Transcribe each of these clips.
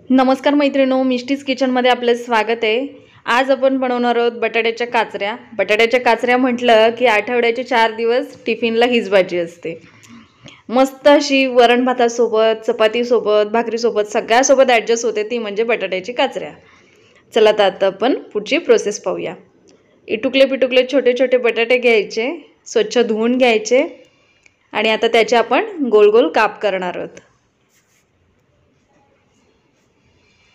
नमस्कार मैत्रिणो, मिष्टीज किचनमध्ये आपलं स्वागत आहे। आज आपण बनवणार आहोत बटाट्याच्या काचऱ्या। बटाट्याच्या काचऱ्या म्हटलं की आठवड्याचे 4 दिवस टिफिनला हीच भाजी असते। मस्त अशी वरण भातासोबत, चपातीसोबत, भाकरीसोबत सगळ्यासोबत ॲडजस्ट होते ती म्हणजे बटाट्याची काचऱ्या। चला आता आपण पुढची प्रोसेस पाहूया। इटुकले छोटे छोटे बटाटे घ्यायचे, स्वच्छ धुवून घ्यायचे आणि आता त्याचे आपण गोल गोल काप करणार आहोत।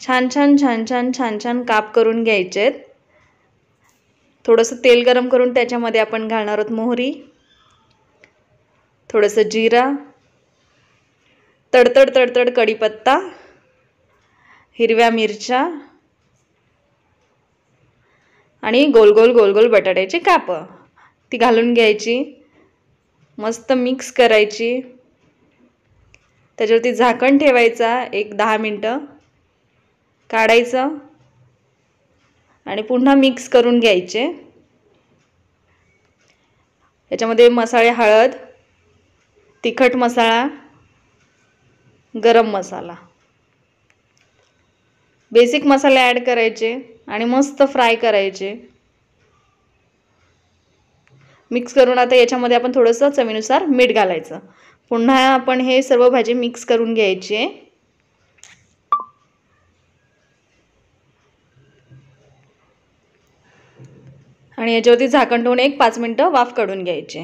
छान छान काप करून घ्यायचे। थोडंसं तेल गरम करून त्याच्यामध्ये आपण घालणार आहोत मोहरी, थोडंसं जिरा, तडतड कढीपत्ता, हिरव्या मिरच्या आणि गोल गोल बटाट्याची काप ती घालून घ्यायची। मस्त मिक्स करायची। त्याच्यावरती झाकण ठेवायचा 10 मिनिटं, काढायचं आणि पुन्हा मिक्स करून घ्यायचे। याच्यामध्ये मसाले हळद, तिखट मसाला, गरम मसाला, बेसिक मसाले ॲड करायचे आणि मस्त फ्राय करायचे। मिक्स करून आता याच्यामध्ये आपण थोडंसं चवीनुसार मीठ घालायचं। पुन्हा आपण हे सर्व भाजी मिक्स करून घ्यायची आणि याच्यावरती झाकण ठेवून 5 मिनिटं वाफ काढून घ्यायचे।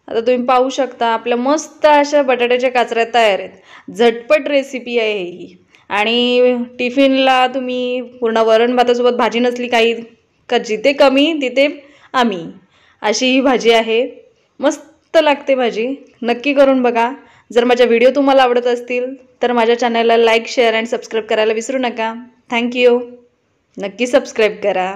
आता तुम्ही पाहू शकता आपल्या मस्त अशा बटाट्याच्या काचऱ्या तयार आहेत। झटपट रेसिपी आहे ही आणि टिफिनला तुम्ही पूर्ण वरण भातासोबत भाजी नसली काही का जिथे कमी तिथे आम्ही अशी ही भाजी आहे। मस्त लागते भाजी, नक्की करून बघा। जर माझे व्हिडिओ तुम्हाला आवडत असतील तर माझ्या चॅनलला लाईक, शेअर आणि सबस्क्राइब करायला विसरू नका। Thank you. नक्की सबस्क्राइब करा।